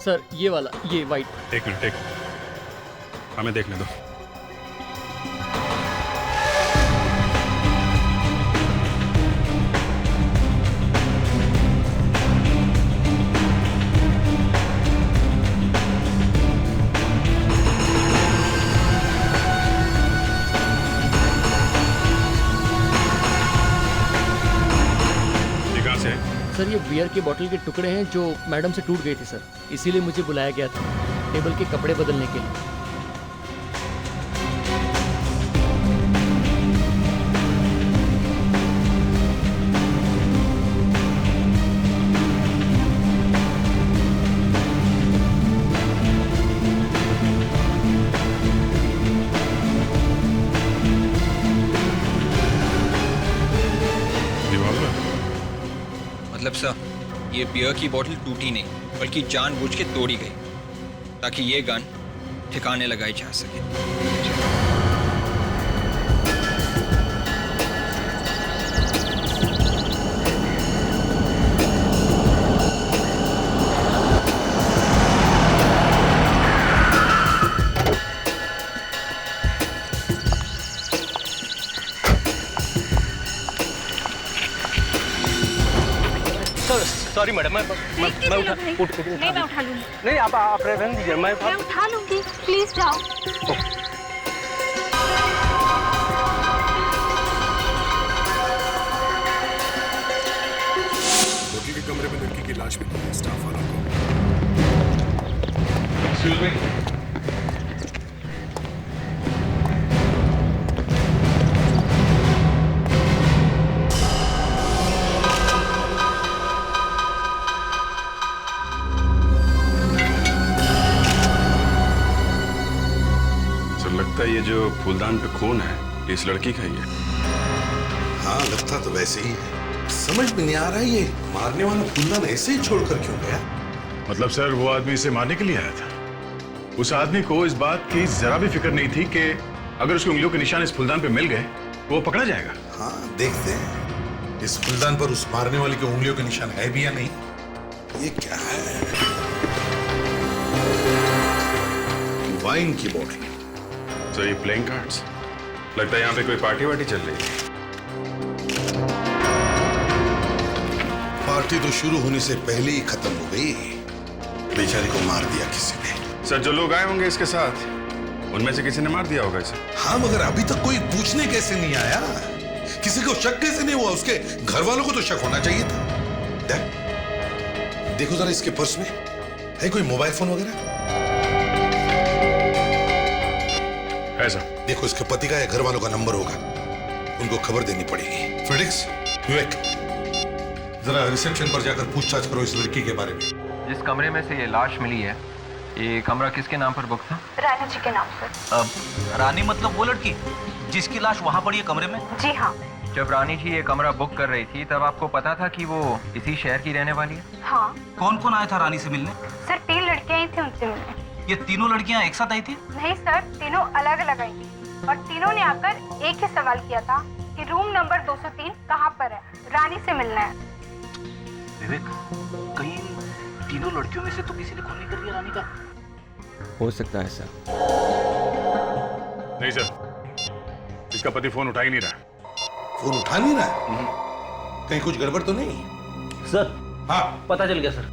Sir ये वाला, ये वाइट। एक मिनट, हमें देखने दो। सर ये बियर की बोतल के टुकड़े हैं जो मैडम से टूट गए थे सर, इसीलिए मुझे बुलाया गया था टेबल के कपड़े बदलने के लिए। मतलब सर, ये बियर की बोतल टूटी नहीं बल्कि जानबूझ के तोड़ी गई ताकि ये गन ठिकाने लगाई जा सके। सॉरी मैडम, मैं उठा नहीं, मैं उठा लूंगी। नहीं, आप रहने दीजिए, मैं उठा लूंगी, प्लीज जाओ। होटल के कमरे में लड़की की लाश मिली है, स्टाफ वालों को। एक्सक्यूज मी, लगता है ये जो फूलदान पे खून है इस लड़की का ही है। हाँ, लगता तो वैसे ही है। समझ में नहीं आ रहा है ये मारने वाला फूलदान ऐसे ही छोड़कर क्यों गया। मतलब सर, वो आदमी इसे मारने के लिए आया था। उस आदमी को इस बात की जरा भी फिक्र नहीं थी कि अगर उसकी उंगलियों के निशान इस फूलदान पे मिल गए वो पकड़ा जाएगा। हाँ, देखते हैं इस फूलदान पर उस मारने वाले के उंगलियों के निशान है भी या नहीं। ये क्या है? वाइन की बोतल। तो ये प्लेइंग कार्ड्स, लगता है यहाँ पे कोई पार्टी वार्टी चल रही है। पार्टी तो शुरू होने से पहले ही खत्म हो गई। बेचारी को मार दिया किसी ने। सर, जो लोग आए होंगे इसके साथ उनमें से किसी ने मार दिया होगा इसे। हाँ, मगर अभी तक कोई पूछने कैसे नहीं आया? किसी को शक कैसे नहीं हुआ? उसके घर वालों को तो शक होना चाहिए था। देखो जरा इसके पर्स में है कोई मोबाइल फोन वगैरह? ऐसा देखो, इसके पति का या घर वालों का नंबर होगा, उनको खबर देनी पड़ेगी। फ्रेडिक्स, विवेक, जरा रिसेप्शन पर जाकर पूछताछ करो इस लड़की के बारे में। जिस कमरे में से ये लाश मिली है, ये कमरा किसके नाम पर बुक था? रानी जी के नाम पर। रानी मतलब वो लड़की जिसकी लाश वहाँ पड़ी है कमरे में? जी हाँ। जब रानी जी ये कमरा बुक कर रही थी तब आपको पता था कि वो इसी शहर की रहने वाली है? हाँ। कौन कौन आया था रानी से मिलने? सर 3 लड़कियां ही थी उनसे मिलने। ये तीनों लड़कियां एक साथ आई थी? नहीं सर, तीनों अलग अलग आई थी और तीनों ने आकर एक ही सवाल किया था कि रूम नंबर 203 कहाँ पर है, रानी से मिलना है। विवेक, कहीं तीनों लड़कियों में से तो किसी ने खून नहीं कर दिया रानी का? हो सकता है सर। नहीं सर, इसका पति फोन उठा ही नहीं रहा। फोन उठा नहीं रहा? कहीं कुछ गड़बड़ तो नहीं? सर, हाँ, पता चल गया सर।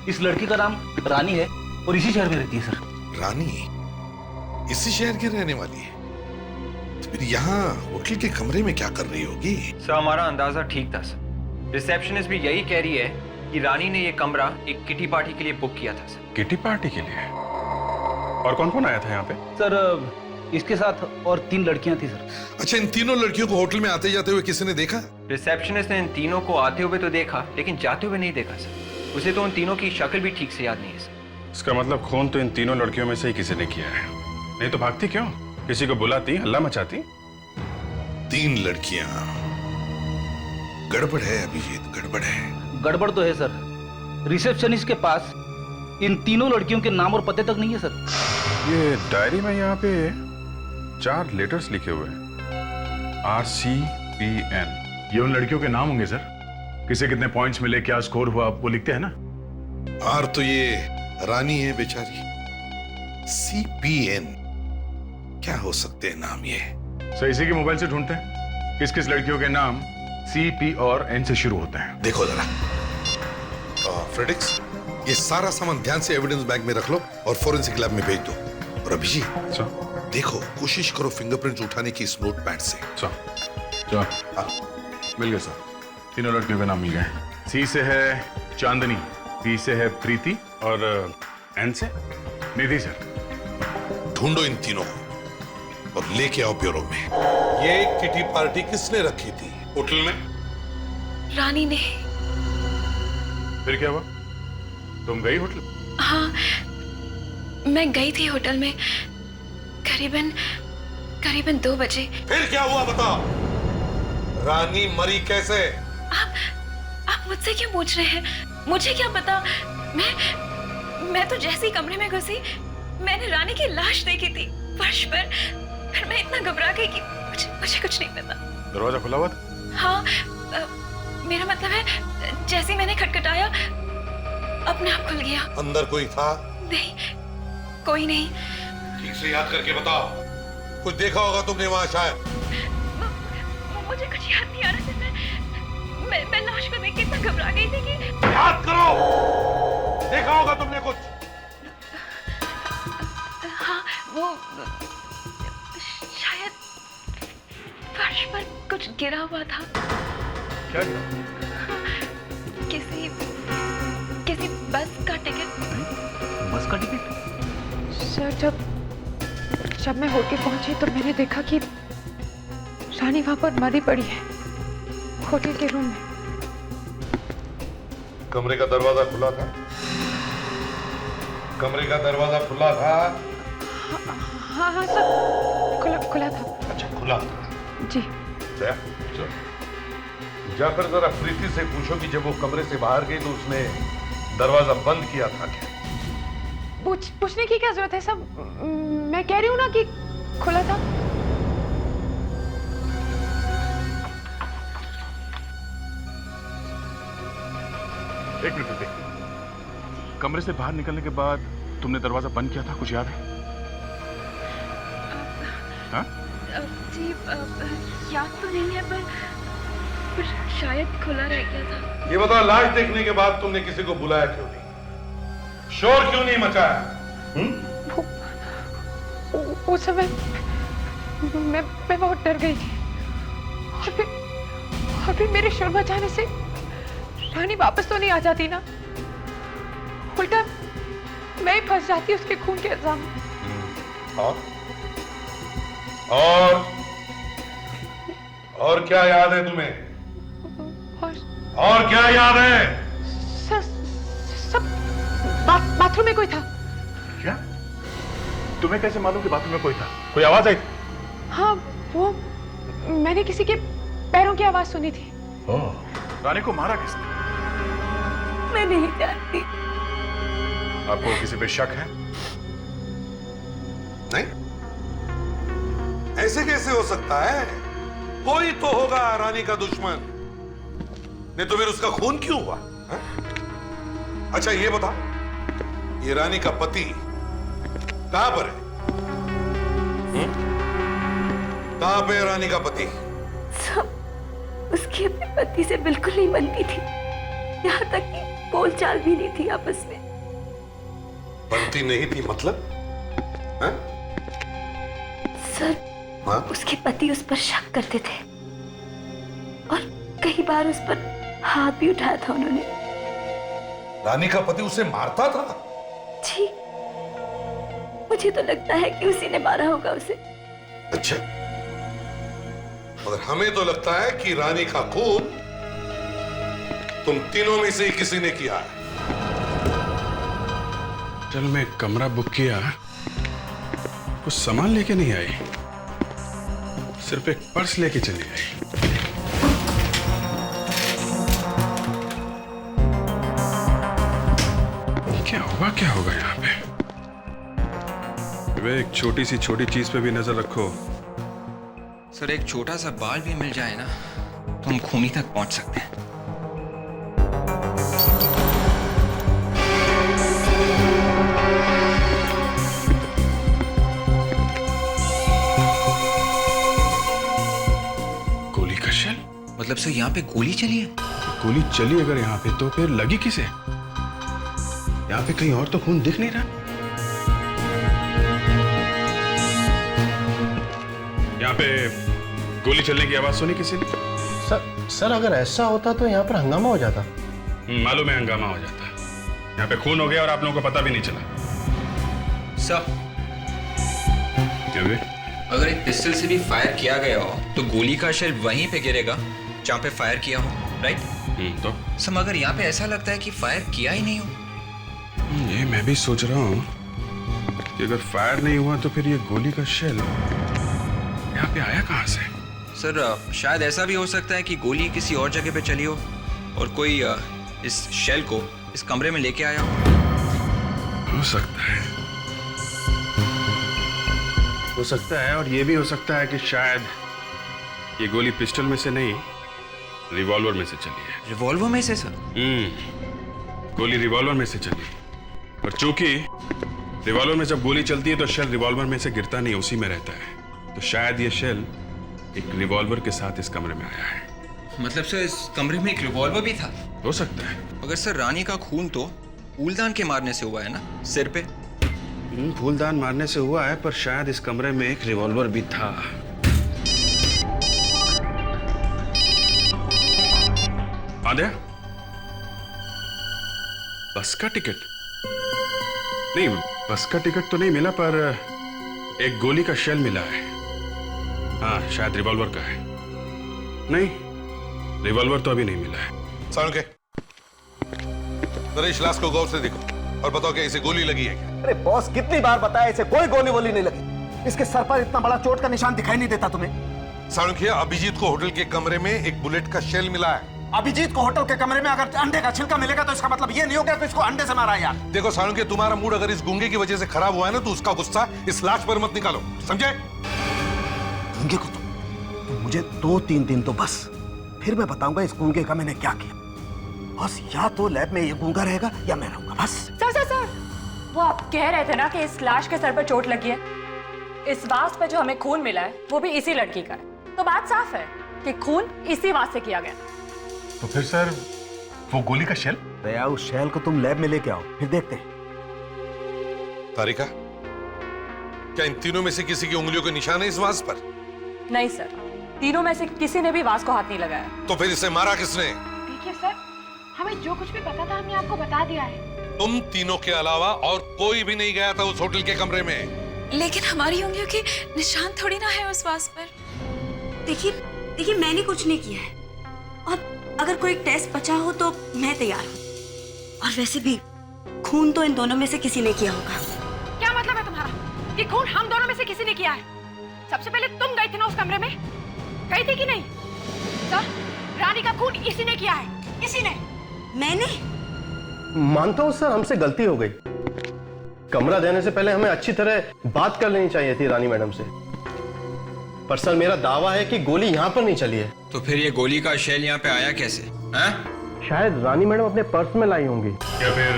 इस लड़की का नाम रानी है और इसी शहर में रहती है सर। रानी इसी शहर की रहने वाली है? तो फिर यहाँ होटल के कमरे में क्या कर रही होगी? सर, हमारा अंदाजा ठीक था सर। रिसेप्शनिस्ट भी यही कह रही है कि रानी ने ये कमरा एक किटी पार्टी के लिए बुक किया था सर। किटी पार्टी के लिए? और कौन कौन आया था यहाँ पे? सर, इसके साथ और 3 लड़कियां थी सर। अच्छा, इन तीनों लड़कियों को होटल में आते जाते हुए किसी ने देखा? रिसेप्शनिस्ट ने इन तीनों को आते हुए तो देखा, लेकिन जाते हुए नहीं देखा सर। उसे तो उन तीनों की शक्ल भी ठीक से याद नहीं है सर। इसका मतलब खून तो इन तीनों लड़कियों में से ही किसी ने किया है। नहीं तो भागती क्यों? किसी को बुलाती, हल्ला मचाती। 3 लड़कियां। गड़बड़ है अभिजीत, गड़बड़ है। गड़बड़ तो है सर। रिसेप्शनिस्ट के पास इन तीनों लड़कियों के नाम और पते तक नहीं है सर। ये डायरी में यहाँ पे 4 लेटर्स लिखे हुए हैं, RCPN। ये उन लड़कियों के नाम होंगे सर। किसे कितने पॉइंट्स मिले, क्या स्कोर हुआ, वो लिखते हैं ना। आर तो ये रानी है बेचारी। CPN क्या हो सकते हैं नाम ये? सर इसी के मोबाइल से ढूंढते हैं किस किस लड़कियों के नाम CP और N से शुरू होते हैं। देखो जरा फ्रेडिक्स, ये सारा सामान ध्यान से एविडेंस बैग में रख लो और फोरेंसिक लैब में भेज दो। और अभिजीत सर देखो, कोशिश करो फिंगरप्रिंट्स उठाने की इस नोट पैड से। सर मिल गए सर, तीनों लड़कियों के नाम मिल गए। C से है चांदनी, P से है प्रीति और N से निधि सर। ढूंढो इन तीनों को और लेके आओ ब्यूरो में। ये किटी पार्टी किसने रखी थी होटल में? रानी ने। फिर क्या हुआ? तुम गई होटल? हाँ, मैं गई थी होटल में करीबन 2 बजे। फिर क्या हुआ बताओ? रानी मरी कैसे? आप मुझसे क्यों पूछ रहे हैं? मुझे क्या पता। मैं तो जैसे ही कमरे में घुसी मैंने रानी की लाश देखी थी फर्श पर। फिर मैं इतना घबरा गई कि मुझे कुछ नहीं पता। दरवाजा खुला हुआ था? हाँ, मेरा मतलब है जैसे ही मैंने खटखटाया अपने आप खुल गया। अंदर कोई था? नहीं, कोई नहीं। ठीक से याद करके बताओ, कुछ देखा होगा तुमने वहां शायद? मुझे कुछ याद नहीं आ रहा था। मैं लाश को देख के इतना घबरा गई थी कि। याद करो, देखा होगा तुमने कुछ? हाँ, वो शायद फर्श पर कुछ गिरा हुआ था। क्या गिरा? किसी बस का टिकट। बस का टिकट? सर जब मैं होटल पहुंची तो मैंने देखा कि रानी वहां पर मरी पड़ी है होटल के रूम में। कमरे का दरवाजा खुला था? कमरे का दरवाजा खुला था? हाँ सर, खुला था। अच्छा, खुला था जी। जाकर जरा प्रीति से पूछो कि जब वो कमरे से बाहर गई तो उसने दरवाजा बंद किया था क्या? पूछने की क्या जरूरत है सब? मैं कह रही हूँ ना कि खुला था। एक मिनट रुकिए। कमरे से बाहर निकलने के बाद तुमने दरवाजा बंद किया था, कुछ याद है? हाँ? जी, याद तो नहीं है पर शायद खुला रह गया था। ये बताओ, लाश देखने के बाद तुमने किसी को बुलाया क्यों नहीं? शोर क्यों नहीं मचाया? उस समय मैं बहुत डर गई थी और फिर मेरे शोर मचाने से रानी वापस तो नहीं आ जाती ना, उल्टा मैं ही फंस जाती उसके खून के इल्जाम में। और क्या याद है तुम्हें? और क्या याद है? सब बाथरूम में कोई था। क्या? तुम्हें कैसे मालूम कि बाथरूम में कोई था? कोई आवाज आई? हाँ, वो मैंने किसी के पैरों की आवाज सुनी थी। रानी को मारा किसने? मैं नहीं जानती। आपको किसी पे शक है? नहीं, ऐसे कैसे हो सकता है? कोई तो होगा रानी का दुश्मन, नहीं तो फिर उसका खून क्यों हुआ? है? अच्छा ये बता, ये रानी का पति कहां पर है? कहां पे है रानी का पति? सब उसकी अपने पति से बिल्कुल नहीं बनती थी, यहाँ तक कि बोलचाल भी नहीं थी आपस में। बनती नहीं थी मतलब? है? सर, हाँ? उसके पति उस पर शक करते थे और कई बार उस पर हाथ भी उठाया था उन्होंने। रानी का पति उसे मारता था? जी, मुझे तो लगता है कि उसी ने मारा होगा उसे। अच्छा, मगर हमें तो लगता है कि रानी का खून तुम तीनों में से ही किसी ने किया है। होटल में कमरा बुक किया, कुछ सामान लेके नहीं आई, सिर्फ एक पर्स लेके चली आई। क्या होगा यहाँ पे? वे एक छोटी चीज पे भी नजर रखो। सर, एक छोटा सा बाल भी मिल जाए ना तो हम खूनी तक पहुंच सकते हैं। मतलब सर यहाँ पे गोली चली है? गोली चली अगर यहाँ पे तो फिर लगी किसे? यहाँ पे कहीं और तो खून दिख नहीं रहा। यहाँ पे गोली चलने की आवाज सुनी किसी ने? सर अगर ऐसा होता तो यहाँ पर हंगामा हो जाता। मालूम है हंगामा हो जाता। यहाँ पे खून हो गया और आप लोगों को पता भी नहीं चला। सर क्या हुए? अगर एक पिस्टल से भी फायर किया गया हो तो गोली का शेल वहीं पे गिरेगा जहाँ पे फायर किया हो, राइट? तो सर मगर यहाँ पे ऐसा लगता है कि फायर किया ही नहीं हो। ये मैं भी सोच रहा हूँ कि अगर फायर नहीं हुआ तो फिर ये गोली का शेल यहाँ पे आया कहाँ से? सर शायद ऐसा भी हो सकता है कि गोली किसी और जगह पे चली हो और कोई इस शेल को इस कमरे में लेके आया हो सकता है। हो सकता है और ये भी हो सकता है कि शायद ये गोली पिस्टल में से नहीं रिवॉल्वर में से चली है। रिवॉल्वर में से सर? गोली रिवॉल्वर में से चली और चूंकि रिवॉल्वर में जब गोली चलती है तो शेल रिवॉल्वर में से गिरता नहीं, उसी में रहता है। तो शायद ये शेल एक रिवॉल्वर के साथ इस कमरे में आया है। मतलब सर इस कमरे में एक रिवॉल्वर भी था? हो सकता है। मगर सर रानी का खून तो फूलदान के मारने से हुआ है ना, सिर पे? फूलदान मारने से हुआ है पर शायद इस कमरे में एक रिवॉल्वर भी था। आद्या, बस का टिकट नहीं, बस का टिकट तो नहीं मिला पर एक गोली का शेल मिला है। हाँ शायद रिवॉल्वर का है। नहीं, रिवॉल्वर तो अभी नहीं मिला है। सारुके, नरेश लाश को गौर से देखो और बताओ क्या इसे गोली लगी है क्या? अरे बॉस कितनी बार बताया इसे कोई गोली वोली नहीं लगी। इसके सर पर इतना बड़ा चोट का निशान दिखाई नहीं देता तुम्हें? सारुके, अभिजीत को होटल के कमरे में एक बुलेट का शेल मिला है। अभिजीत को होटल के कमरे में अगर अंडे का छिलका मिलेगा तो इसका मतलब ये नहीं हो गया तो इसको अंडे से मारा यार। देखो सारुके, तुम्हारा मूड अगर इस गूंगे की वजह से खराब हुआ है ना तो उसका गुस्सा इस लाश पर मत निकालो, समझे? गूंगे को तो मुझे 2-3 दिन तो बस, फिर मैं बताऊंगा इस गूंगे का मैंने क्या किया। बस या तो लैब में ये गूंगा रहेगा या मैं रहूंगा बस। सर वो आप कह रहे थे ना कि इस लाश के सर पर चोट लगी है। इस वास पर जो हमें खून मिला है वो भी इसी लड़की का है, तो बात साफ है कि खून इसी वास से किया गया। तो फिर सर वो गोली का शेल? दया, उस शेल को तुम लैब में लेके आओ फिर देखते हैं। तारिका, क्या इन तीनों में से किसी की उंगलियों के निशान है इस वास पर? नहीं सर, तीनों में से किसी ने भी वास को हाथ नहीं लगाया। तो फिर इसे मारा किसने? देखिए सर, हमें जो कुछ भी पता था हमने आपको बता दिया है। तुम तीनों के अलावा और कोई भी नहीं गया था उस होटल के कमरे में। लेकिन हमारी उंगलियों के निशान थोड़ी ना है उस वास पर। देखिए मैंने कुछ नहीं किया है और अगर कोई टेस्ट बचा हो तो मैं तैयार हूँ। और वैसे भी खून तो इन दोनों में से किसी ने किया होगा। क्या मतलब है तुम्हारा? ये खून हम दोनों में से किसी ने किया है। सबसे पहले तुम गई थी ना उस कमरे में, गई थी कि नहीं? सर, रानी का खून इसी ने किया है। इसी ने? मैंने? मानता हूँ सर, हमसे गलती हो गई। कमरा देने से पहले हमें अच्छी तरह बात कर लेनी चाहिए थी रानी मैडम से। पर सर मेरा दावा है कि गोली यहाँ पर नहीं चली है। तो फिर ये गोली का शेल यहाँ पे आया कैसे? हैं? शायद रानी मैडम अपने पर्स में लाई होंगी। या फिर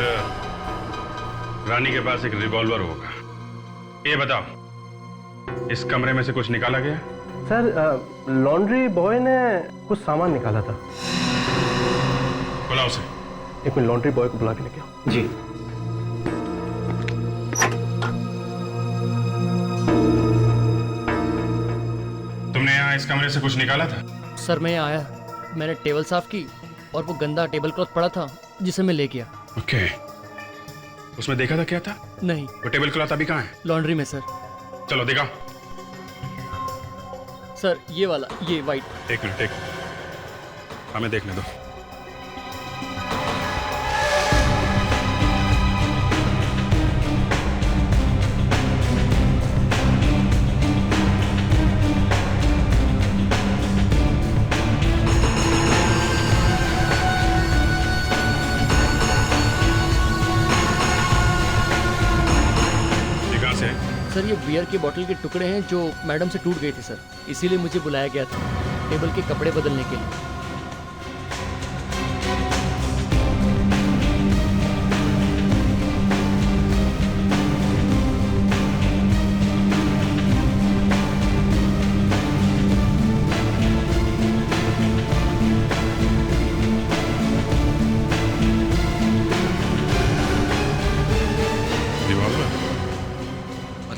रानी के पास एक रिवॉल्वर होगा। ये बताओ, इस कमरे में से कुछ निकाला गया? सर लॉन्ड्री बॉय ने कुछ सामान निकाला था। बुलाओ उसे। एक मिनट, लॉन्ड्री बॉय को बुला के लेके आओ। जी। तुमने यहाँ इस कमरे से कुछ निकाला था? सर मैं यहाँ आया, मैंने टेबल साफ की और वो गंदा टेबल क्लॉथ पड़ा था जिसे मैं ले गया। ओके। उसमें देखा था क्या था? नहीं। वो टेबल क्लॉथ अभी कहाँ है? लॉन्ड्री में सर। चलो दिखाओ। सर ये वाला, ये वाइट। एक मिनट, एक हमें देखने दो। सर ये बियर की बोतल के टुकड़े हैं जो मैडम से टूट गए थे सर, इसीलिए मुझे बुलाया गया था टेबल के कपड़े बदलने के लिए।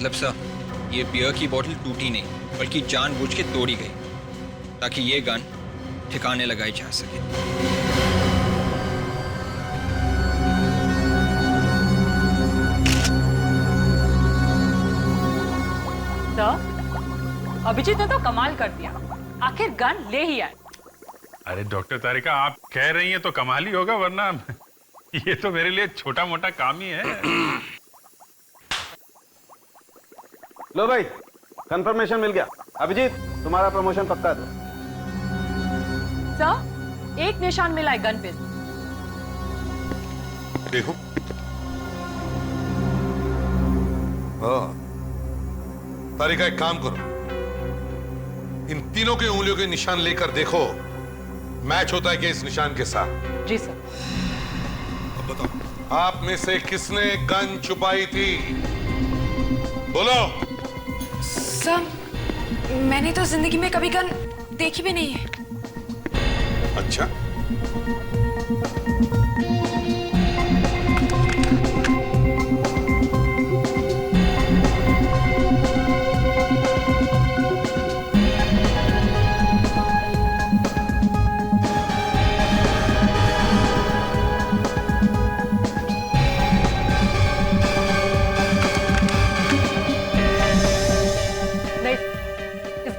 मतलब सर, ये बियर की बोतल टूटी नहीं बल्कि जानबूझ के तोड़ी गई ताकि ये गन ठिकाने लगाई जा सके। सर, अभिजीत ने तो कमाल कर दिया, आखिर गन ले ही आए। अरे डॉक्टर तारिका, आप कह रही हैं तो कमाल ही होगा, वरना ये तो मेरे लिए छोटा मोटा काम ही है। लो भाई, कंफर्मेशन मिल गया। अभिजीत, तुम्हारा प्रमोशन पक्का है। सर, एक निशान मिला है गन पे। देखो, हाँ, तारिका एक काम करो, इन तीनों की उंगलियों के निशान लेकर देखो मैच होता है क्या इस निशान के साथ। जी सर। अब बताओ, आप में से किसने गन छुपाई थी? बोलो। सर, मैंने तो जिंदगी में कभी गन देखी भी नहीं है। अच्छा,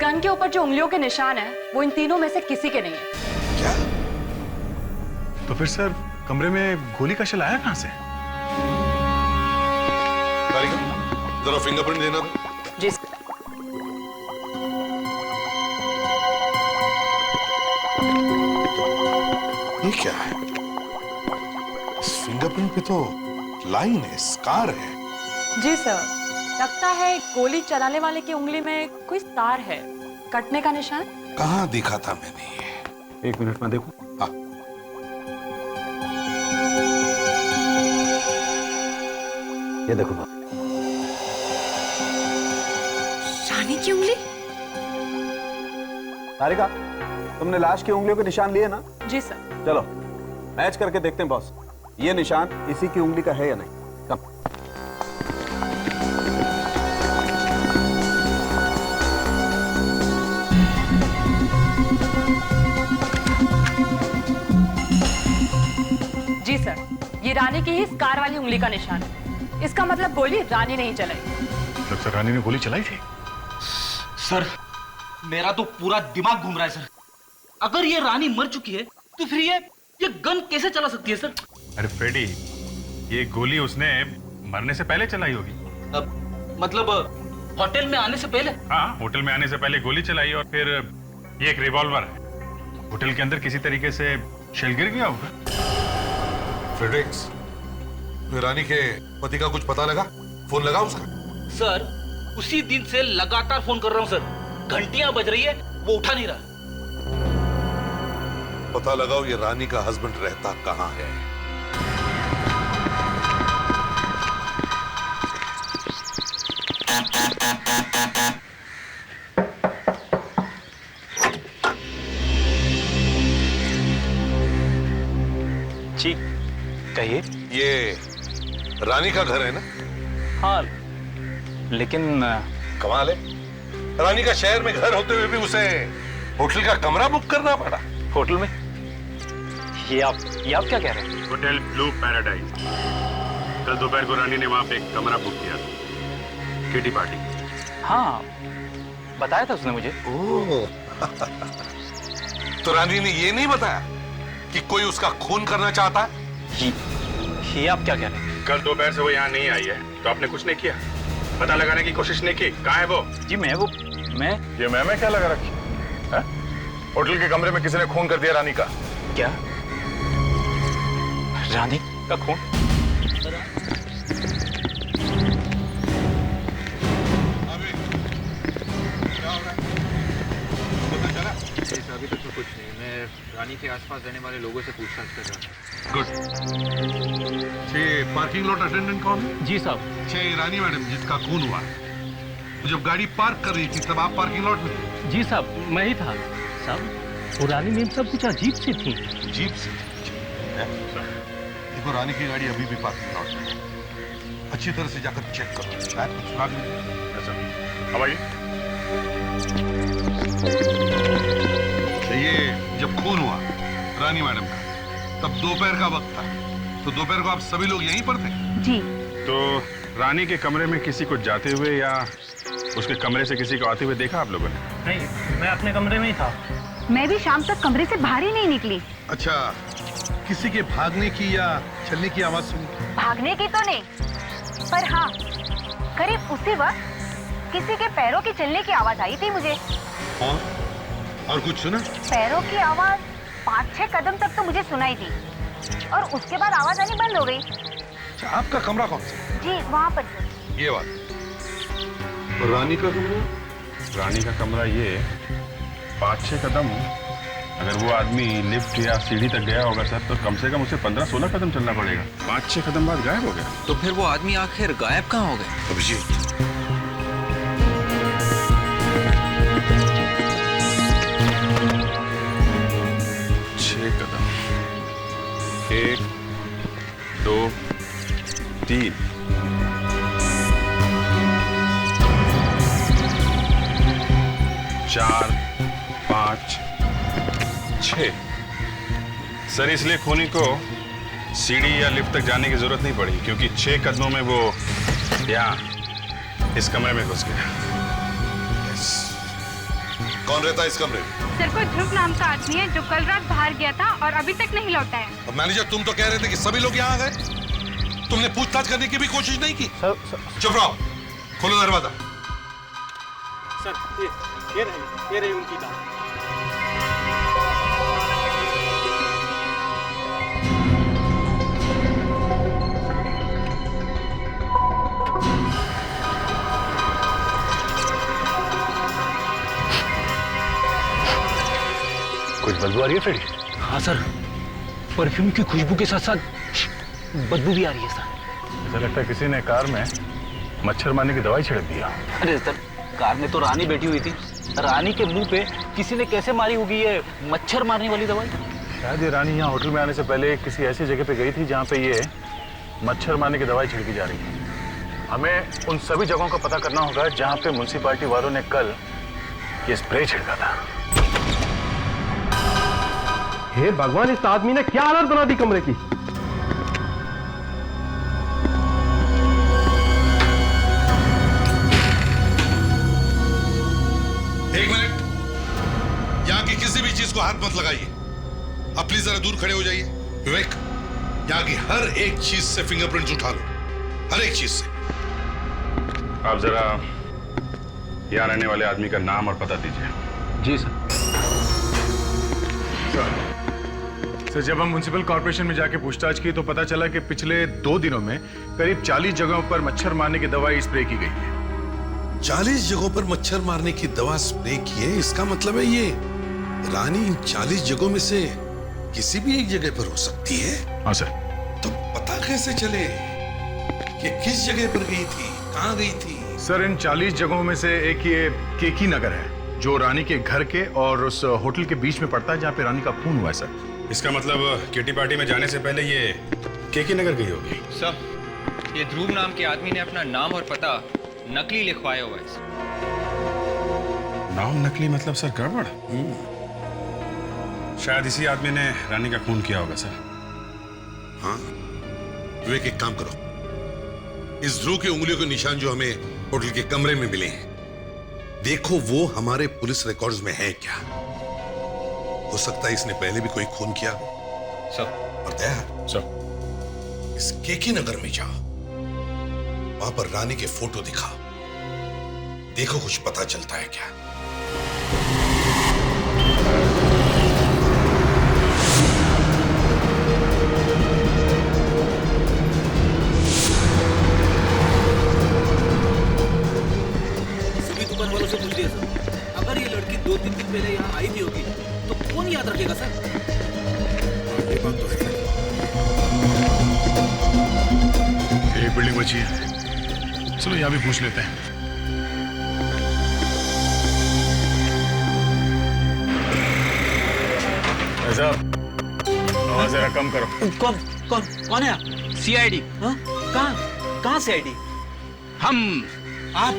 गन के ऊपर जो उंगलियों के निशान है वो इन तीनों में से किसी के नहीं है। क्या? तो फिर सर, कमरे में गोली का शेल आया कहां से? तारिका, जरा फिंगरप्रिंट देना था। जी। ये क्या है? इस फिंगरप्रिंट पे तो लाइन है, स्कार है। जी सर, लगता है गोली चलाने वाले की उंगली में कोई तार है, कटने का निशान। कहाँ देखा था मैंने ये? एक मिनट में देखो। हाँ। ये देखो बात। रानी की उंगली? तारिका, तुमने लाश की उंगलियों के निशान लिए ना? जी सर। चलो मैच करके देखते हैं बॉस, ये निशान इसी की उंगली का है या नहीं। कम। जी सर, ये रानी की ही स्कार वाली उंगली का निशान है। इसका मतलब गोली रानी ने ही चलाई। मतलब सर, रानी ने गोली चलाई थी? सर, मेरा तो पूरा दिमाग घूम रहा है सर। अगर ये रानी मर चुकी है तो फिर ये गन कैसे चला सकती है सर? अरे फ्रेडी, ये गोली उसने मरने से पहले चलाई होगी। मतलब होटल में आने से पहले? हाँ, होटल में आने से पहले गोली चलाई, और फिर ये एक रिवॉल्वर है। होटल के अंदर किसी तरीके से शेल गिर गया होगा। फ्रेडेक्स, रानी के पति का कुछ पता लगा? फोन लगा उसका? सर, उसी दिन से लगातार फोन कर रहा हूं सर, घंटियां बज रही है, वो उठा नहीं रहा। पता लगाओ ये रानी का हस्बैंड रहता कहाँ है। जी कहिए। ये रानी का घर है ना? हाँ, लेकिन कमाल है, रानी का शहर में घर होते हुए भी उसे होटल का कमरा बुक करना पड़ा। होटल में? ये आप क्या कह रहे हैं? Hotel blue paradise. कल दोपहर को रानी ने वहां पे एक कमरा बुक किया था, किटी पार्टी। हाँ, बताया था उसने मुझे। ओह, तो रानी ने ये नहीं बताया कि कोई उसका खून करना चाहता है? ये आप क्या कह रहे हैं? कल दोपहर से वो यहाँ नहीं आई है, तो आपने कुछ नहीं किया, पता लगाने की कोशिश नहीं की? कहाँ है वो? जी मैं ये मैं क्या लगा रखी है? होटल के कमरे में किसी ने खून कर दिया रानी का। क्या? रानी का खून? अभी तक तो कुछ नहीं, मैं रानी के आसपास रहने वाले लोगों से पूछताछ कर रहा हूँ। गुड। पार्किंग लॉट अटेंडेंट कौन है? जी साहब। रानी मैडम जिसका खून हुआ, जब गाड़ी पार्क कर रही थी तब आप पार्किंग लॉट में थे? जी साहब, मैं ही था साहब। पुरानी नींद सब कुछ अजीब सी थी। अजीब सी? देखो, रानी की गाड़ी अभी भी पार्किंग लॉट में है। अच्छी तरह से जाकर चेक करो। शायद कुछ सुराग मिले। अब आइए। ये जब खून हुआ रानी मैडम का, तब दोपहर का वक्त था, तो दोपहर को आप सभी लोग यहीं पर थे? जी। तो रानी के कमरे में किसी को जाते हुए या उसके कमरे से किसी को आते हुए देखा आप लोगों ने? नहीं, मैं अपने कमरे में ही था। मैं भी शाम तक कमरे से बाहर ही नहीं निकली। अच्छा, किसी के भागने की या चलने की आवाज सुनी? भागने की तो नहीं, पर हाँ, करीब उसी वक्त किसी के पैरों की चलने की आवाज आई थी मुझे। हाँ? और कुछ सुना? पैरों की आवाज 5-6 कदम तक तो मुझे सुनाई दी, और उसके बाद आवाज आनी बंद हो गई। अच्छा, आपका कमरा कौन सा? जी, वहाँ पर। ये बात। और रानी का कमरा? रानी का कमरा ये 5-6 कदम। अगर वो आदमी लिफ्ट या सीढ़ी तक गया होगा सर, तो कम से कम उसे 15-16 कदम चलना पड़ेगा। 5-6 कदम बाद गायब हो गया। तो फिर वो आदमी आखिर गायब कहाँ हो गए? अभिजीत, 6 कदम, 1, 2, 3, 4, 5, 6। सर, इसलिए खूनी को सीढ़ी या लिफ्ट तक जाने की जरूरत नहीं पड़ी, क्योंकि 6 कदमों में वो यहाँ इस कमरे में घुस गया। कौन रहता है इस कमरे में? सर, कोई ध्रुव नाम का आदमी है जो कल रात बाहर गया था और अभी तक नहीं लौटा है। अब मैनेजर, तुम तो कह रहे थे कि सभी लोग यहाँ आ गए, तुमने पूछताछ करने की भी कोशिश नहीं की? चुप रहो, खोलो दरवाजा। सर, ये रही उनकी बात। कुछ बदबू आ रही है फ्रेडी? हाँ सर, परफ्यूम की खुशबू के साथ साथ बदबू भी आ रही है सर। ऐसा लगता है किसी ने कार में मच्छर मारने की दवाई छिड़क दिया। अरे सर, कार में तो रानी बैठी हुई थी, रानी के मुंह पे किसी ने कैसे मारी होगी ये मच्छर मारने वाली दवाई? शायद ये रानी यहाँ होटल में आने से पहले किसी ऐसी जगह पे गई थी जहाँ पे ये मच्छर मारने की दवाई छिड़की जा रही है। हमें उन सभी जगहों का पता करना होगा जहाँ पे म्युनिसिपैलिटी वालों ने कल ये स्प्रे छिड़का था। हे भगवान, इस आदमी ने क्या हालत बना दी कमरे की। एक मिनट, यहाँ की किसी भी चीज को हाथ मत लगाइए। आप प्लीज जरा दूर खड़े हो जाइए। विवेक, यहाँ की हर एक चीज से फिंगरप्रिंट्स उठा लो, हर एक चीज से। आप जरा यहाँ रहने वाले आदमी का नाम और पता दीजिए। जी सर। सर, जब हम म्युनिसिपल कॉर्पोरेशन में जाके पूछताछ की तो पता चला कि पिछले 2 दिनों में करीब 40 जगहों पर मच्छर मारने की दवाई स्प्रे की गई है। 40 जगहों पर मच्छर मारने की दवा स्प्रे की है, इसका मतलब है ये रानी इन 40 जगहों में से किसी भी एक जगह पर हो सकती है। हाँ सर। तो पता कैसे चले कि किस जगह पर गई थी, कहाँ गई थी? सर, इन 40 जगहों में से एक ये केकी नगर है, जो रानी के घर के और उस होटल के बीच में पड़ता है जहाँ पे रानी का खून हुआ है सर। इसका मतलब किटी पार्टी में जाने से पहले ये केकी नगर गई होगी। सर, ये ध्रुव नाम के आदमी ने अपना नाम और पता नकली लिखवाया हुआ है। नाम नकली मतलब सर गड़बड़। शायद इसी आदमी ने रानी का खून किया होगा सर। हाँ, विवेक, एक काम करो, इस ध्रुव की उंगलियों के निशान जो हमें होटल के कमरे में मिले हैं, देखो वो हमारे पुलिस रिकॉर्ड्स में है क्या। हो सकता है इसने पहले भी कोई खून किया हो। सर। और दया सर, इस केकी नगर में जाओ, वहां पर रानी के फोटो दिखाओ, देखो कुछ पता चलता है क्या। सभी दुकान वालों से पूछ लिया सर, अगर ये लड़की 2-3 दिन पहले यहाँ आई भी होगी तो कौन याद रखेगा सर? ये बात तो है। एक बिल्डिंग बची है, चलो यहाँ भी पूछ लेते हैं। साहब, आवाज जरा कम करो। कौन है आप? CID? हाँ? कहाँ? कहाँ से आईडी? हम आप?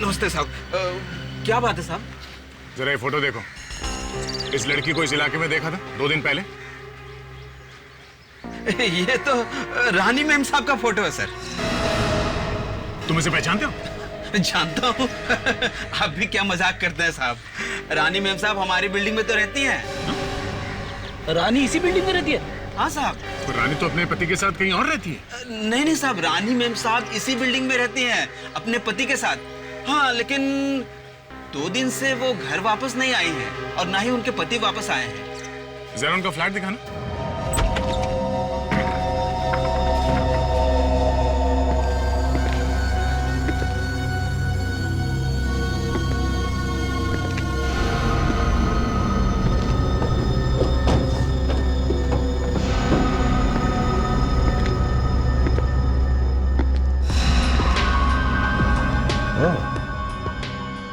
नमस्ते साहब। क्या बात है साहब? जरा ये फोटो देखो। इस लड़की को इस इलाके में देखा था 2 दिन पहले। ये तो रानी मैम साहब का फोटो है सर। तुम इसे पहचानते हो? जानता हूँ। आप भी क्या मजाक करते हैं साहब। रानी मैम साहब हमारी बिल्डिंग में तो रहती हैं। रानी इसी बिल्डिंग में रहती है? हाँ साहब। तो रानी तो अपने पति के साथ कहीं और रहती है। नहीं नहीं साहब, रानी मैम साहब इसी बिल्डिंग में रहती हैं अपने पति के साथ। हाँ, लेकिन 2 दिन से वो घर वापस नहीं आई हैं और ना ही उनके पति वापस आए हैं। जरा उनका फ्लैट दिखाना।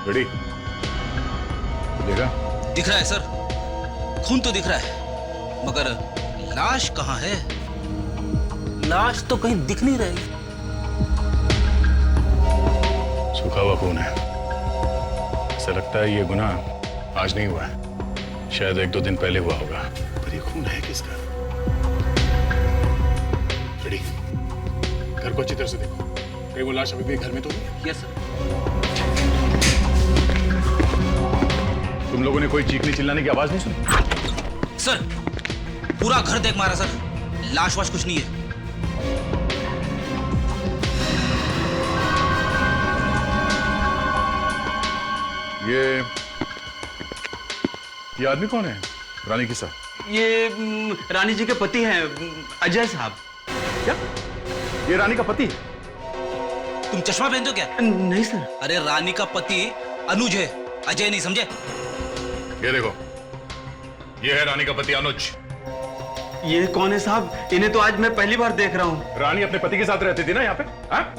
रेडी? देखा? दिख रहा है सर, खून तो दिख रहा है, मगर लाश कहाँ है? लाश तो कहीं दिख नहीं रही। सूखा हुआ खून है। ऐसा लगता है ये गुनाह आज नहीं हुआ है, शायद 1-2 दिन पहले हुआ होगा। पर ये खून है किसका? रेडी? घर को अच्छी तरह से देखो, कहीं वो लाश अभी भी घर में तो नहीं? Yes sir. तुम लोगों ने कोई चीखने चिल्लाने की आवाज नहीं सुनी? सर पूरा घर देख मारा सर, लाश वाश कुछ नहीं है। ये आदमी कौन है रानी के साथ? ये रानी जी के पति हैं, अजय साहब। क्या ये रानी का पति है? तुम चश्मा पहनते हो क्या? नहीं सर। अरे रानी का पति अनुज है, अजय नहीं, समझे? ये देखो, ये है रानी का पति अनुज। ये कौन है साहब? इन्हें तो आज मैं पहली बार देख रहा हूँ। रानी अपने पति के साथ रहती थी ना यहाँ पे?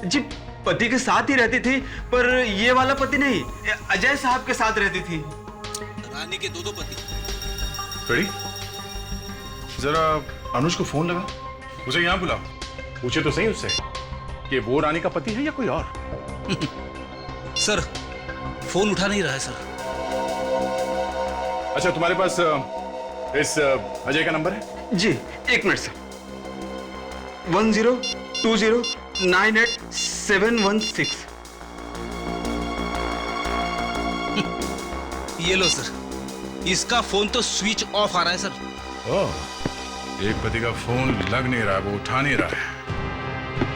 जी पति के साथ ही रहती थी, पर ये वाला पति नहीं, अजय साहब के साथ रहती थी। रानी के 2 पति। रेडी? जरा अनुज को फोन लगा, उसे यहाँ बुलाओ, पूछे तो सही उससे कि वो रानी का पति है या कोई और। सर फोन उठा नहीं रहा है सर। अच्छा, तुम्हारे पास इस अजय का नंबर है? जी 1 मिनट सर। 1020987716। ये लो सर, इसका फोन तो स्विच ऑफ आ रहा है सर। ओह, एक पति का फोन लग नहीं रहा, वो उठा नहीं रहा है,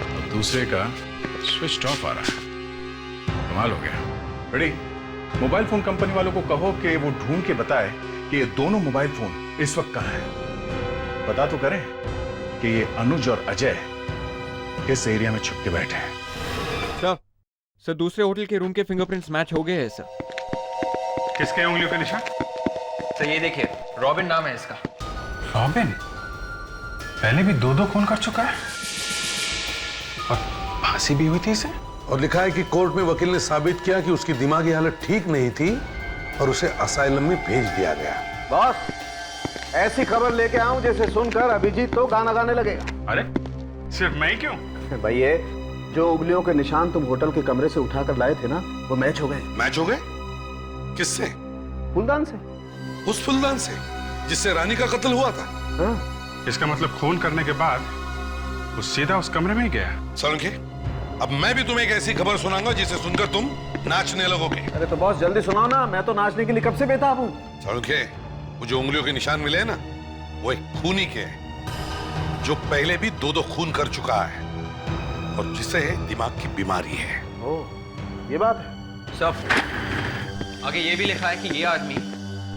और दूसरे का स्विच ऑफ आ रहा है। कमाल हो गया। रेडी? मोबाइल फोन कंपनी वालों को कहो कि वो ढूंढ के बताए कि ये दोनों मोबाइल फोन इस वक्त कहां हैं। पता तो करें कि ये अनुज और अजय किस एरिया में छुप के बैठे हैं। सर दूसरे होटल के रूम के फिंगरप्रिंट्स मैच हो गए हैं सर। किसके उंगलियों के निशान? सर ये देखिए, रॉबिन नाम है इसका। रॉबिन पहले भी 2 खून कर चुका है और फांसी भी हुई थी इसे। और लिखा है कि कोर्ट में वकील ने साबित किया कि उसकी दिमागी हालत ठीक नहीं थी और उसे असाइलम में भेज दिया गया। बॉस, ऐसी खबर लेके आऊं जैसे सुनकर अभिजीत तो गाना गाने लगेगा। अरे सिर्फ मैं ही क्यों? भाई ये जो उंगलियों के निशान तुम होटल के कमरे से उठाकर लाए थे ना, वो मैच हो गए। मैच हो गए? किससे? फूलदान से। उस फूलदान से जिससे रानी का कत्ल हुआ था? हाँ। इसका मतलब खून करने के बाद वो सीधा उस कमरे में ही गया। सोलंकी, अब मैं भी तुम्हें एक ऐसी खबर सुनाऊंगा जिसे सुनकर तुम नाचने लगोगे। अरे तो बॉस जल्दी सुनाओ ना, मैं तो नाचने के लिए कब से बेताब हूँ। सोलंकी, वो जो उंगलियों के निशान मिले हैं ना, वो एक खूनी के हैं, जो पहले भी 2 खून कर चुका है और जिसे दिमाग की बीमारी है। ओह, ये बात है। सर आगे ये भी लिखा है कि ये आदमी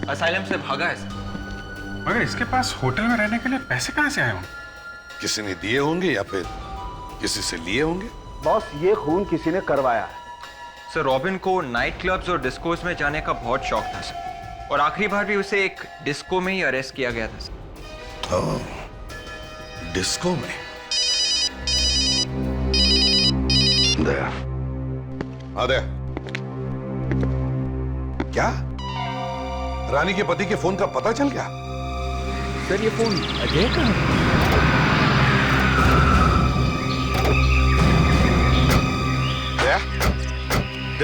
असाइलम से भागा है सर। मगर इसके पास होटल में रहने के लिए पैसे कहां से आए होंगे? किसी ने दिए होंगे या फिर किसी से लिए होंगे। बॉस ये खून किसी ने करवाया है। सर रॉबिन को नाइट क्लब्स और डिस्कोस में जाने का बहुत शौक था सर, और आखिरी बार भी उसे एक डिस्को में ही अरेस्ट किया गया था सर। ओह, डिस्को में? दया, हाँ दया, क्या रानी के पति के फोन का पता चल गया? सर ये फोन अजय का है।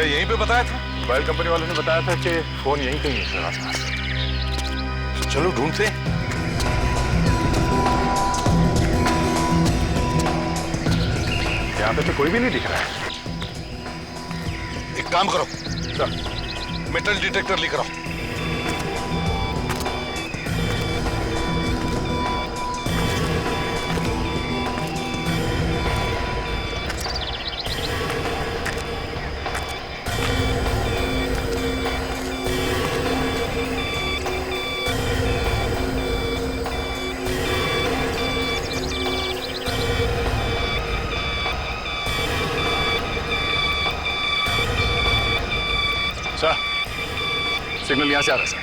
क्या यहीं पे बताया था? मोबाइल कंपनी वालों ने बताया था कि फोन यहीं कहीं है सर आसपास। चलो ढूंढते हैं। यहाँ पे तो कोई भी नहीं दिख रहा है। एक काम करो सर, मेटल डिटेक्टर लेकर आओ। सर, सिग्नल यहाँ से आ रहा है सर।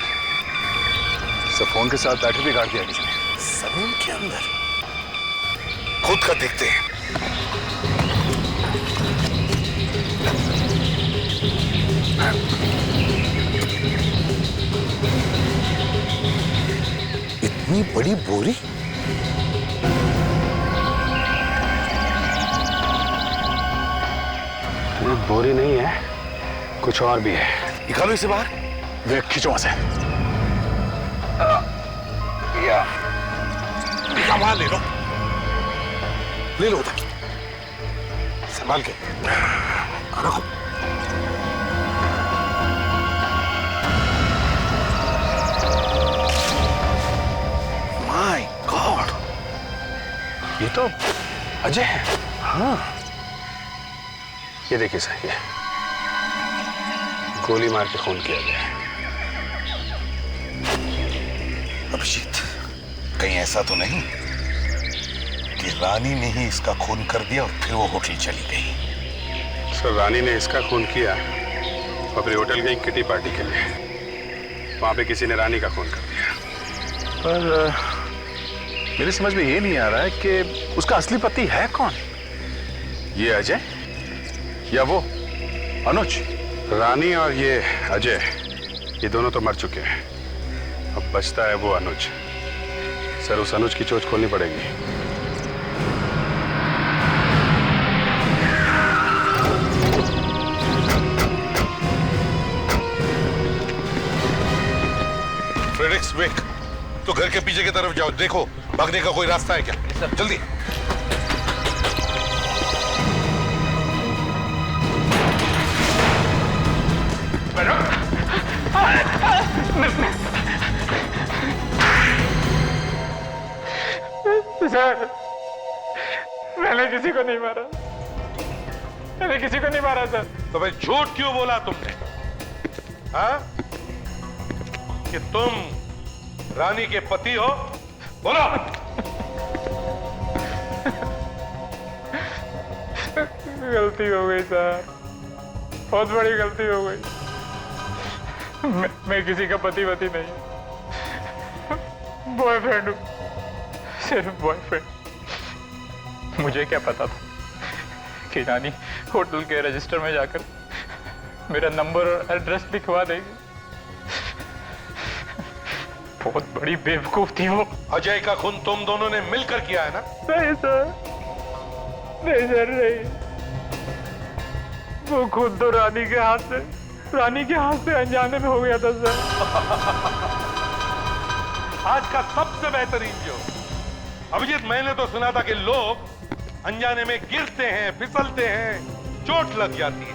सर, फोन के साथ बैटरी भी काट दिया किसी ने। जमीन के अंदर खुद का देखते हैं। इतनी बड़ी बोरी? अरे बोरी नहीं है, कुछ और भी है। निकालो इसे बाहर। देख, खींचो वहां से। या वहां ले लो, ले लो उधर, संभाल के रखो। माय गॉड, ये तो अजय है। हाँ, ये देखिए सर, ये गोली मार के खून किया गया है। अभिजीत, कहीं ऐसा तो नहीं कि रानी ने ही इसका खून कर दिया और फिर वो होटल चली गई? सर, रानी ने इसका खून किया और फिर होटल गई किटी पार्टी के लिए। वहां पे किसी ने रानी का खून कर दिया। पर मेरी समझ में ये नहीं आ रहा है कि उसका असली पति है कौन? ये अजय या वो अनुज? रानी और ये अजय, ये दोनों तो मर चुके हैं। अब बचता है वो अनुज। सर, उस अनुज की चोट खोलनी पड़ेगी। फ्रेडरिक्स वेक, तो घर के पीछे की तरफ जाओ, देखो भागने का कोई रास्ता है क्या। जल्दी। सर, मैंने किसी को नहीं मारा। मैंने किसी को नहीं मारा सर। तो भाई झूठ क्यों बोला तुमने? हाँ? कि तुम रानी के पति हो? बोलो। गलती हो गई सर, बहुत बड़ी गलती हो गई। मैं किसी का पति वति नहीं, बॉयफ्रेंड हूँ, सिर्फ बॉयफ्रेंड। मुझे क्या पता था कि रानी होटल के रजिस्टर में जाकर मेरा नंबर और एड्रेस लिखवा देगी। बहुत बड़ी बेवकूफ थी वो। अजय का खून तुम दोनों ने मिलकर किया है ना? नहीं सर, नहीं सर, नहीं। वो खुद तो रानी के हाथ से अनजाने में हो गया था सर। आज का सबसे बेहतरीन जो अभिजीत, मैंने तो सुना था कि लोग अनजाने में गिरते हैं, फिसलते हैं, चोट लग जाती है,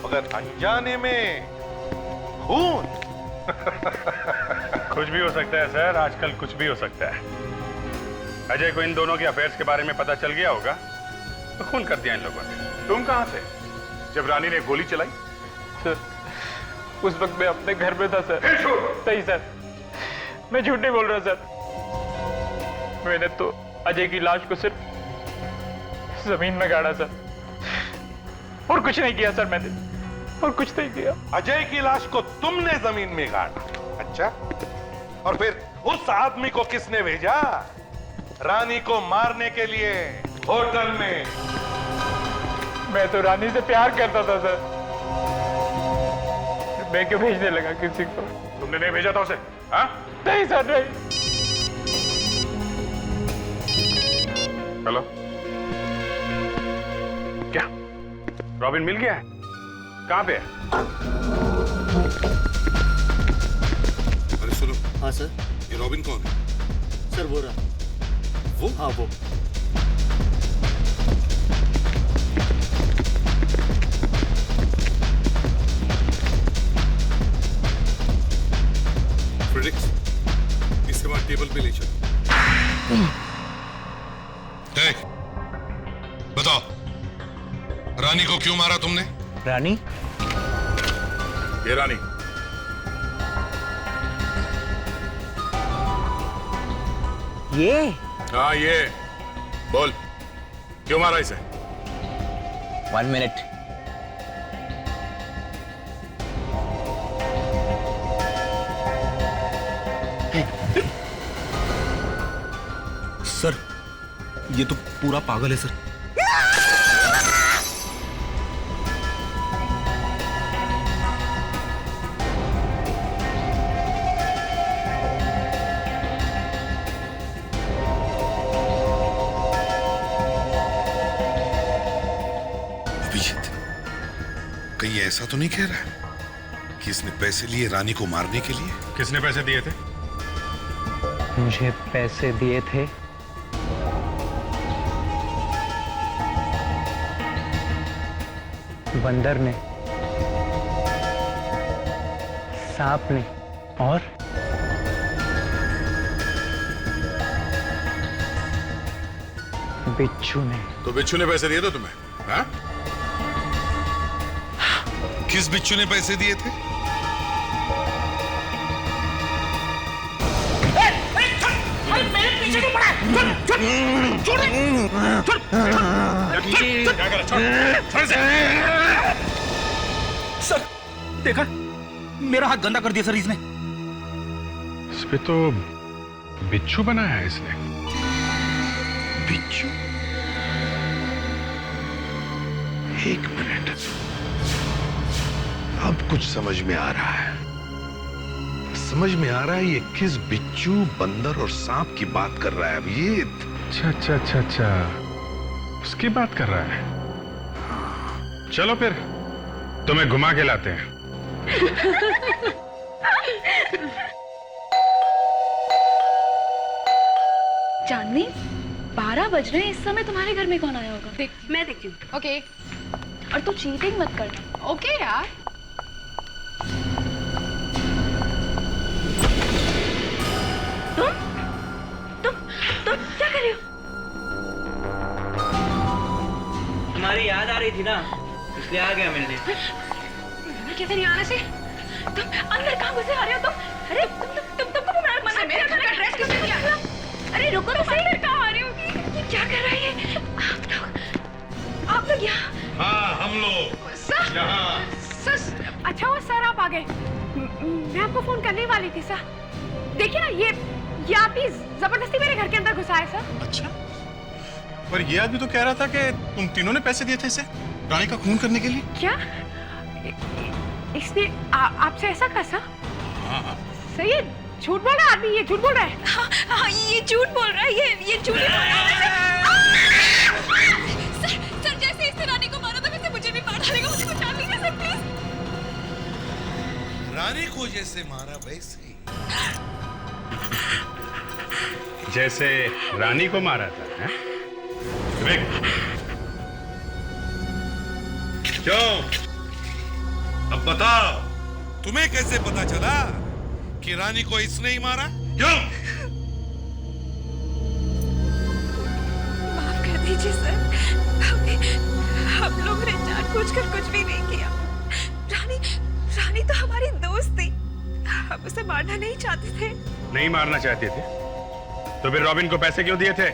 मगर अनजाने में खून। कुछ भी हो सकता है सर, आजकल कुछ भी हो सकता है। अजय को इन दोनों के अफेयर्स के बारे में पता चल गया होगा तो खून कर दिया इन लोगों ने। तुम कहां थे जब रानी ने गोली चलाई? सर, उस वक्त मैं अपने घर में था सर। सही सर, मैं झूठ नहीं बोल रहा सर। मैंने तो अजय की लाश को सिर्फ जमीन में गाड़ा सर, और कुछ नहीं किया सर मैंने, और कुछ नहीं किया। अजय की लाश को तुमने जमीन में गाड़ा? अच्छा, और फिर उस आदमी को किसने भेजा रानी को मारने के लिए होटल में? मैं तो रानी से प्यार करता था सर, मैं क्यों भेजने लगा किसी को? तुमने नहीं भेजा था उसे? हाँ? नहीं सर, नहीं। हेलो, क्या रॉबिन मिल गया है? कहाँ पे है? अरे सुनो। हाँ सर। ये रॉबिन कौन है? सर वो रहा। वो? हाँ वो। फ्रेडरिक्स, इसके बाद टेबल पे ले चलो। बताओ, रानी को क्यों मारा तुमने? रानी? ये रानी। ये? हाँ ये। बोल, क्यों मारा इसे? 1 मिनट। सर, ये तो पूरा पागल है सर। अभिजीत, कहीं ऐसा तो नहीं कह रहा है कि इसने पैसे लिए रानी को मारने के लिए? किसने पैसे दिए थे? मुझे पैसे दिए थे बंदर ने, सांप ने और बिच्छू ने। तो बिच्छू ने पैसे दिए थे तुम्हें? हाँ? किस बिच्छू ने पैसे दिए थे? मेरे पीछे क्यों पड़ा? छोड़ सर, देखा? मेरा हाथ गंदा कर दिया सर इसने। इस पे तो बिच्छू बनाया है इसने। बिच्छू? एक मिनट, अब कुछ समझ में आ रहा है। समझ में आ रहा है ये किस बिच्छू, बंदर और सांप की बात कर रहा है अभिजीत। अच्छा, उसकी बात कर रहा है। चलो फिर तुम्हें घुमा के लाते हैं। चांदनी, 12 बज रहे हैं, इस समय तुम्हारे घर में कौन आया होगा? मैं देखती हूँ। ओके। और तू चीटिंग मत करना। ओके यार। तुम क्या कर रही हो? तुम्हारी याद आ रही थी ना, इसलिए आ गया मिलने। कैसे नहीं आने से? तुम अंदर कहाँ घुसे आ रहे हो तुम? अरे तुमको मना मेरे घर का ड्रेस क्यों नहीं दिया? अरे रुको तो सही, अंदर कहाँ आ रही होगी? ये क्या कर रहा है ये? आप लोग यहाँ? हाँ, हम लोग यहाँ। सर, अच्छा हुआ सर आप आ गए। मैं आपको फोन करने वाली थी सर। देखिए ना, ये आदमी जबरदस्ती मेरे घर के अंदर घुसा है सर। अच्छा, पर ये आदमी तो कह रहा था कि तुम तीनों ने पैसे दिए थे इसे रानी का खून करने के लिए। क्या? इसने आपसे ऐसा कहा सर? हाँ। सर ये झूठ बोल रहा है आदमी, ये झूठ बोल रहा है। हाँ, ये झूठ बोल रहा है, ये झूठ बोल रहा है। सर जैसे इसने रानी को मारा था वैसे मुझे भी मार डालेगा, मुझे बचा लीजिए सर प्लीज। रानी को जैसे मारा वैसे ही। जैसे रानी को मारा था, हैं? क्यों? अब बताओ, तुम्हें कैसे पता चला कि रानी को इसने ही मारा? क्यों? माफ कर दीजिए सर, हम लोग ने जानबूझकर कुछ भी नहीं किया। रानी तो हमारी दोस्त थी, हम उसे मारना नहीं चाहते थे। नहीं मारना चाहते थे तो फिर रॉबिन को पैसे क्यों दिए थे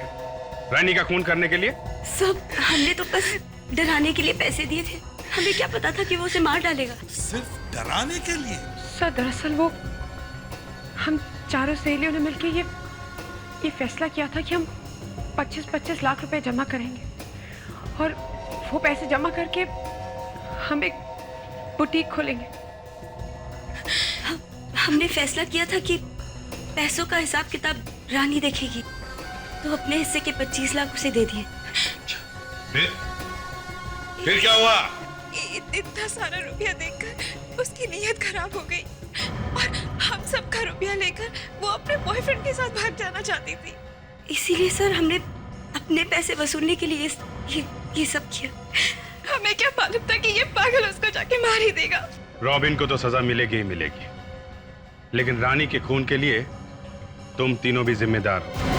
रानी का खून करने के लिए? सब हमने तो बस डराने के लिए पैसे दिए थे, हमें क्या पता था कि वो उसे मार डालेगा। सिर्फ डराने के लिए? सर दरअसल वो हम चारों सहेलियों ने मिलकर ये फैसला किया था कि हम 25-25 लाख रुपए जमा करेंगे और वो पैसे जमा करके हम एक बुटीक खोलेंगे। हमने फैसला किया था कि पैसों का हिसाब किताब रानी देखेगी, तो अपने हिस्से के 25 लाख उसे दे दिए। फिर क्या हुआ? इतना सारा रुपया देखकर उसकी नीयत खराब हो गई और हम सब का रुपया लेकर वो अपने बॉयफ्रेंड के साथ भाग जाना चाहती थी। इसीलिए सर हमने अपने पैसे वसूलने के लिए ये सब किया। हमें क्या मालूम था कि ये पागल उसको जाके मार ही देगा। रॉबिन को तो सजा मिलेगी ही मिलेगी, लेकिन रानी के खून के लिए तुम तीनों भी जिम्मेदार हो।